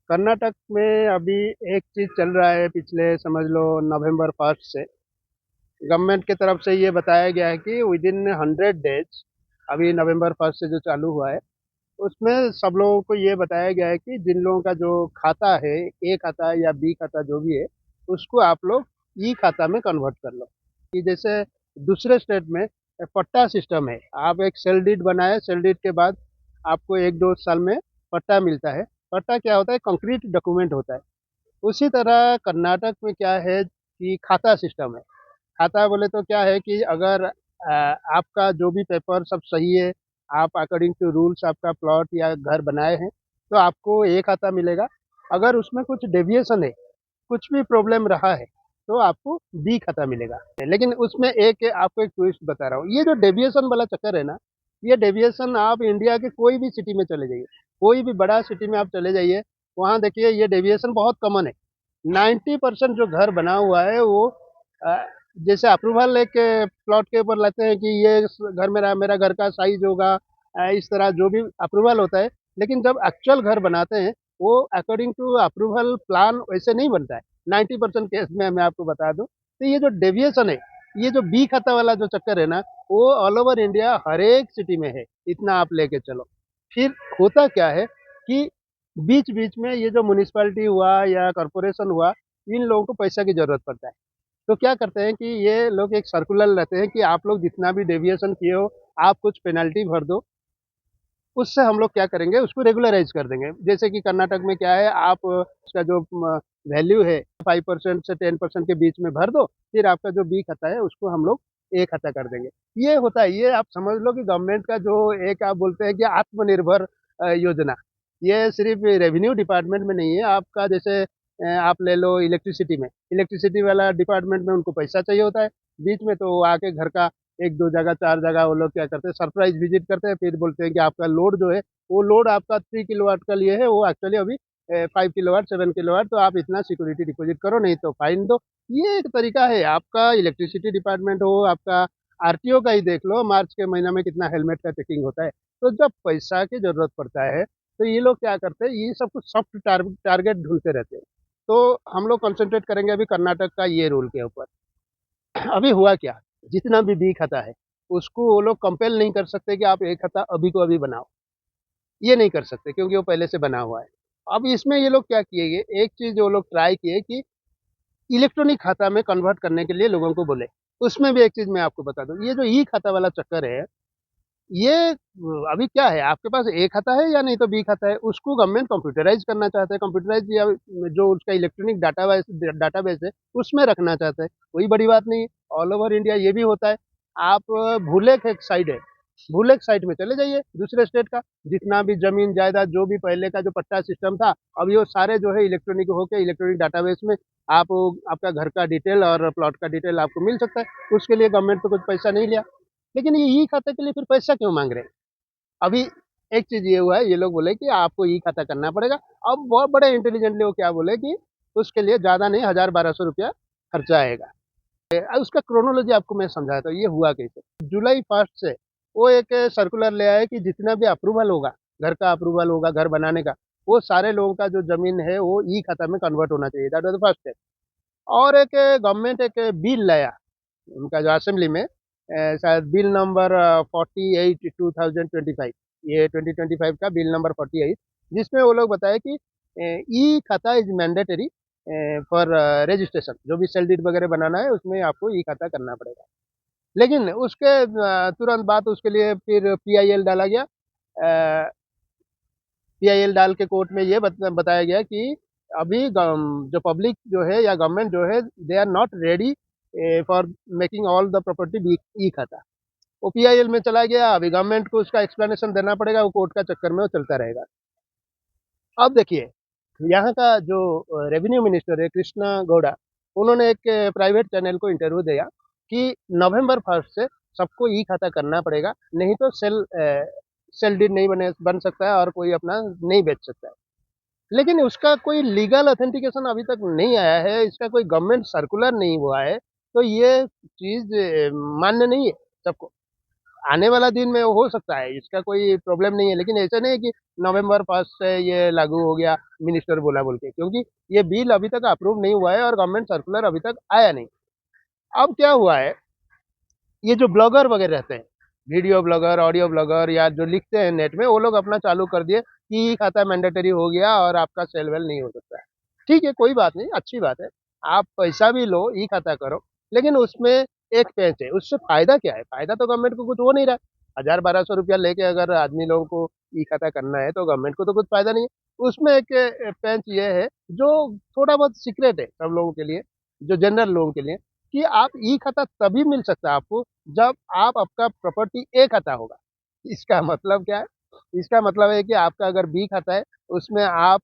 कर्नाटक में अभी एक चीज़ चल रहा है पिछले समझ लो नवंबर 1 से गवर्नमेंट की तरफ से ये बताया गया है कि विद इन 100 डेज अभी नवंबर 1 से जो चालू हुआ है उसमें सब लोगों को ये बताया गया है कि जिन लोगों का जो खाता है ए खाता या बी खाता जो भी है उसको आप लोग ई खाता में कन्वर्ट कर लो कि जैसे दूसरे स्टेट में पट्टा सिस्टम है। आप एक सेल डीड बनाए, सेल डीड के बाद आपको 1-2 साल में पट्टा मिलता है। पट्टा क्या होता है? कंक्रीट डॉक्यूमेंट होता है। उसी तरह कर्नाटक में क्या है कि खाता सिस्टम है। खाता बोले तो क्या है कि अगर आपका जो भी पेपर सब सही है, आप अकॉर्डिंग टू रूल्स आपका प्लॉट या घर बनाए हैं, तो आपको ए खाता मिलेगा। अगर उसमें कुछ डेविएशन है, कुछ भी प्रॉब्लम रहा है, तो आपको बी खाता मिलेगा। लेकिन उसमें एक आपको एक ट्विस्ट बता रहा हूँ, ये जो डेविएशन वाला चक्कर है ना, ये डेविएशन आप इंडिया के कोई भी सिटी में चले जाइए, कोई भी बड़ा सिटी में आप चले जाइए, वहाँ देखिए ये डेविएशन बहुत कॉमन है। 90% जो घर बना हुआ है वो अ, जैसे अप्रूवल एक प्लॉट के ऊपर लेते हैं कि ये घर मेरा मेरा घर का साइज होगा, इस तरह जो भी अप्रूवल होता है। लेकिन जब एक्चुअल घर बनाते हैं वो अकॉर्डिंग टू अप्रूवल प्लान वैसे नहीं बनता है। 90% केस में मैं आपको बता दूं, तो ये जो डेविएशन है, ये जो बी खाता वाला जो चक्कर है ना, वो ऑल ओवर इंडिया हर एक सिटी में है। इतना आप लेके चलो। फिर होता क्या है कि बीच बीच में ये जो म्यूनिसिपैलिटी हुआ या कॉरपोरेशन हुआ, इन लोगों को पैसा की जरूरत पड़ता है। तो क्या करते हैं कि ये लोग एक सर्कुलर लेते हैं कि आप लोग जितना भी डेविएशन किए हो, आप कुछ पेनल्टी भर दो। उससे हम लोग क्या करेंगे, उसको रेगुलराइज कर देंगे। जैसे कि कर्नाटक में क्या है, आप उसका जो वैल्यू है 5% से 10% के बीच में भर दो, फिर आपका जो बी खाता है उसको हम लोग ए खाता कर देंगे। ये होता है, ये आप समझ लो कि गवर्नमेंट का जो एक आप बोलते हैं कि आत्मनिर्भर योजना, ये सिर्फ रेवेन्यू डिपार्टमेंट में नहीं है। आपका जैसे आप ले लो इलेक्ट्रिसिटी में, इलेक्ट्रिसिटी वाला डिपार्टमेंट में उनको पैसा चाहिए होता है। बीच में तो वो आके घर का 1-2 जगह 4 जगह वो लोग क्या करते हैं, सरप्राइज विजिट करते हैं, फिर बोलते हैं कि आपका लोड जो है, वो लोड आपका 3 किलोवाट का लिए है, वो एक्चुअली अभी 5 किलोवाट 7 किलोवाट, तो आप इतना सिक्योरिटी डिपॉजिट करो, नहीं तो फाइन दो। ये एक तरीका है। आपका इलेक्ट्रिसिटी डिपार्टमेंट हो, आपका आरटीओ का ही देख लो, मार्च के महीना में कितना हेलमेट का चेकिंग होता है। तो जब पैसा की जरूरत पड़ता है तो ये लोग क्या करते हैं, ये सब कुछ सॉफ्ट टारगेट ढूंढते रहते हैं। तो हम लोग कंसंट्रेट करेंगे अभी कर्नाटक का ये रूल के ऊपर। अभी हुआ क्या, जितना भी बी खाता है उसको वो लोग कंपेल नहीं कर सकते कि आप एक खाता अभी को अभी बनाओ। ये नहीं कर सकते क्योंकि वो पहले से बना हुआ है। अब इसमें ये लोग क्या किए, ये एक चीज वो लोग ट्राई किए कि इलेक्ट्रॉनिक खाता में कन्वर्ट करने के लिए लोगों को बोले। उसमें भी एक चीज मैं आपको बता दूं, ये जो ई खाता वाला चक्कर है, ये अभी क्या है, आपके पास ए खाता है या नहीं तो बी खाता है, उसको गवर्नमेंट कंप्यूटराइज करना चाहता है। कंप्यूटराइज या जो उसका इलेक्ट्रॉनिक डाटाबेस है उसमें रखना चाहता है। कोई बड़ी बात नहीं है, ऑल ओवर इंडिया ये भी होता है। आप भूलेख एक साइड है, भूलेख साइड में चले जाइए दूसरे स्टेट का, जितना भी जमीन जायदाद जो भी पहले का जो पट्टा सिस्टम था, अभी वो सारे जो है इलेक्ट्रॉनिक होके इलेक्ट्रॉनिक डाटाबेस में आप आपका घर का डिटेल और प्लॉट का डिटेल आपको मिल सकता है। उसके लिए गवर्नमेंट तो कुछ पैसा नहीं लिया। लेकिन ये ई खाता के लिए फिर पैसा क्यों मांग रहे हैं? अभी एक चीज ये हुआ है, ये लोग बोले कि आपको ई खाता करना पड़ेगा। अब बहुत बड़े इंटेलिजेंटली वो क्या बोले कि उसके लिए ज्यादा नहीं, 1,000-1,200 रुपया खर्चा आएगा। उसका क्रोनोलॉजी आपको मैं समझाता हूँ, ये हुआ कैसे। जुलाई 1 से वो एक सर्कुलर ले आए कि जितना भी अप्रूवल होगा, घर का अप्रूवल होगा घर बनाने का, वो सारे लोगों का जो जमीन है वो ई खाता में कन्वर्ट होना चाहिए। That was the first step. और एक गवर्नमेंट एक बिल लाया उनका जो असेंबली में, शायद बिल नंबर 48 2025, ये 2025 का बिल नंबर 48, जिसमें वो लोग बताए कि ई खाता इज मैंडेटरी फॉर रजिस्ट्रेशन। जो भी सेल डीड वगैरह बनाना है उसमें आपको ई खाता करना पड़ेगा। लेकिन उसके तुरंत बाद उसके लिए फिर पीआईएल डाला गया। पीआईएल डाल के कोर्ट में ये बताया गया कि अभी जो पब्लिक जो है या गवर्नमेंट जो है, they are not ready for making all the property e khata. वो पीआईएल में चला गया, अभी गवर्नमेंट को उसका एक्सप्लेनेशन देना पड़ेगा, वो कोर्ट का चक्कर में वो चलता रहेगा। अब देखिए, यहाँ का जो रेवेन्यू मिनिस्टर है कृष्णा गौड़ा, उन्होंने एक प्राइवेट चैनल को इंटरव्यू दिया कि नवंबर 1 से सबको ई खाता करना पड़ेगा, नहीं तो सेल डीड नहीं बन सकता है और कोई अपना नहीं बेच सकता है। लेकिन उसका कोई लीगल ऑथेंटिकेशन अभी तक नहीं आया है, इसका कोई गवर्नमेंट सर्कुलर नहीं हुआ है, तो ये चीज मान्य नहीं है सबको। आने वाला दिन में हो सकता है, इसका कोई प्रॉब्लम नहीं है, लेकिन ऐसा नहीं है कि नवंबर 1 से ये लागू हो गया, मिनिस्टर बोला बोल के, क्योंकि ये बिल अभी तक अप्रूव नहीं हुआ है और गवर्नमेंट सर्कुलर अभी तक आया नहीं। अब क्या हुआ है, ये जो ब्लॉगर वगैरह रहते हैं, वीडियो ब्लॉगर, ऑडियो ब्लॉगर या जो लिखते हैं नेट में, वो लोग अपना चालू कर दिए कि ई खाता मैंडेटरी हो गया और आपका सेल वेल नहीं हो सकता है। ठीक है, कोई बात नहीं, अच्छी बात है। आप पैसा भी लो, ई खाता करो, लेकिन उसमें एक पेंच है, उससे फायदा क्या है? फायदा तो गवर्नमेंट को कुछ हो नहीं रहा। 1000-1200 रुपया लेके अगर आदमी लोगों को ई खाता करना है तो गवर्नमेंट को तो कुछ फायदा नहीं है। उसमें एक पेंच ये है, जो थोड़ा बहुत सीक्रेट है सब लोगों के लिए, जो जनरल लोगों के लिए, कि आप ई खाता तभी मिल सकता है आपको जब आप आपका प्रॉपर्टी ए खाता होगा। इसका मतलब क्या है? इसका मतलब है कि आपका अगर बी खाता है, उसमें आप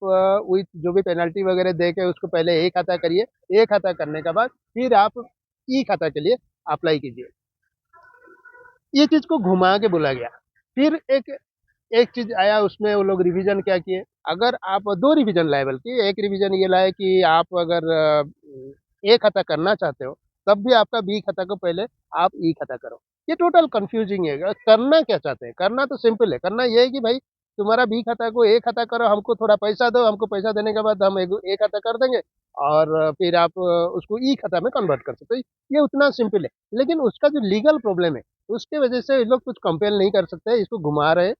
विथ जो भी पेनल्टी वगैरह दे के उसको पहले ए खाता करिए। ए खाता करने के बाद फिर आप ई खाता के लिए अप्लाई कीजिए। ये चीज़ को घुमा के बोला गया। फिर एक एक चीज़ आया, उसमें वो लोग रिवीजन क्या किए, अगर आप 2 रिवीजन लाए, बल्कि एक रिवीजन ये लाए कि आप अगर ए खाता करना चाहते हो, तब भी आपका बी खाता को पहले आप ई खाता करो। ये टोटल कन्फ्यूजिंग है। करना क्या चाहते हैं? करना तो सिंपल है, करना ये है कि भाई तुम्हारा बी खाता को ए खाता करो, हमको थोड़ा पैसा दो, हमको पैसा देने के बाद हम एक ए खाता कर देंगे और फिर आप उसको ई खाता में कन्वर्ट कर सकते हो। ये उतना सिंपल है, लेकिन उसका जो लीगल प्रॉब्लम है, उसकी वजह से ये लोग कुछ कंपेल नहीं कर सकते, इसको घुमा रहे हैं।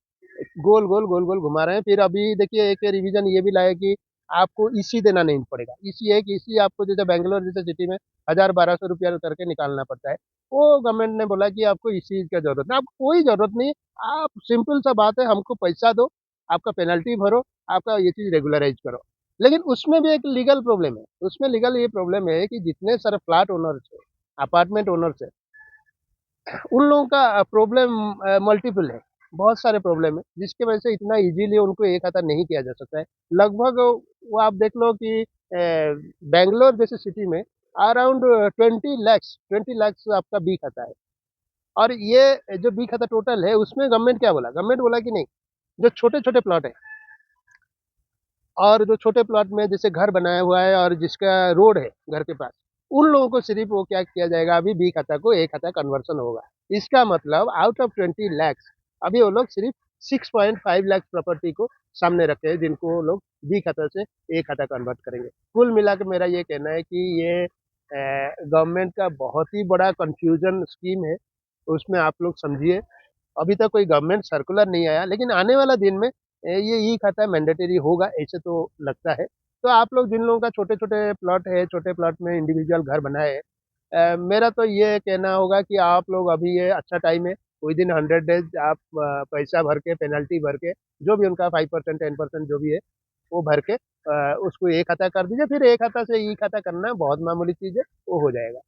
गोल-गोल घुमा रहे हैं। फिर अभी देखिए एक रिवीजन ये भी लाए कि आपको ईसी देना नहीं पड़ेगा। ईसी है कि ईसी आपको जैसे बैंगलोर जैसे सिटी में 1000-1200 रुपया करके निकालना पड़ता है। वो गवर्नमेंट ने बोला कि आपको इसी चीज़ का ज़रूरत नहीं, आपको कोई ज़रूरत नहीं है। आप सिंपल सा बात है, हमको पैसा दो, आपका पेनल्टी भरो, आपका ये चीज़ रेगुलराइज़ करो। लेकिन उसमें भी एक लीगल प्रॉब्लम है। उसमें लीगल ये प्रॉब्लम है कि जितने सारे फ्लैट ओनर्स हैं, अपार्टमेंट ओनर्स हैं, उन लोगों का प्रॉब्लम मल्टीपल है, बहुत सारे प्रॉब्लम है, जिसकी वजह से इतना ईज़िली उनको एक खाता नहीं किया जा सकता है। लगभग वो आप देख लो कि बैंगलोर जैसे सिटी में अराउंड 20 लाख्स आपका बी खाता है। और ये जो बी खाता टोटल है, उसमें गवर्नमेंट क्या बोला? गवर्नमेंट बोला कि नहीं, जो छोटे-छोटे प्लॉट हैं और जो छोटे प्लॉट में जैसे घर बनाया हुआ है और जिसका रोड है घर के पास, उन लोगों को सिर्फ़ वो क्या किया जाएगा, अभी बी खाता को ए खाता कन्वर्शन होगा। इसका मतलब आउट ऑफ 20 लैक्स अभी वो लोग सिर्फ़ 6.5 लाख प्रॉपर्टी को सामने रखे हैं, जिनको वो लोग बी खाता से ए खाता कन्वर्ट करेंगे। कुल मिला के मेरा ये कहना है कि ये गवर्नमेंट का बहुत ही बड़ा कन्फ्यूज़न स्कीम है, उसमें आप लोग समझिए। अभी तक कोई गवर्नमेंट सर्कुलर नहीं आया, लेकिन आने वाला दिन में ये ई खाता मैंडेटरी होगा, ऐसे तो लगता है। तो आप लोग जिन लोगों का छोटे-छोटे प्लॉट है, छोटे प्लॉट में इंडिविजुअल घर बनाए हैं, मेरा तो ये कहना होगा कि आप लोग अभी ये अच्छा टाइम है, विदिन 100 डेज़ आप पैसा भर के, पेनल्टी भर के, जो भी उनका 5% 10% जो भी है, वो भर के उसको ए खाता कर दीजिए, फिर ए खाता से ई खाता करना बहुत मामूली चीज़ है, वो हो जाएगा।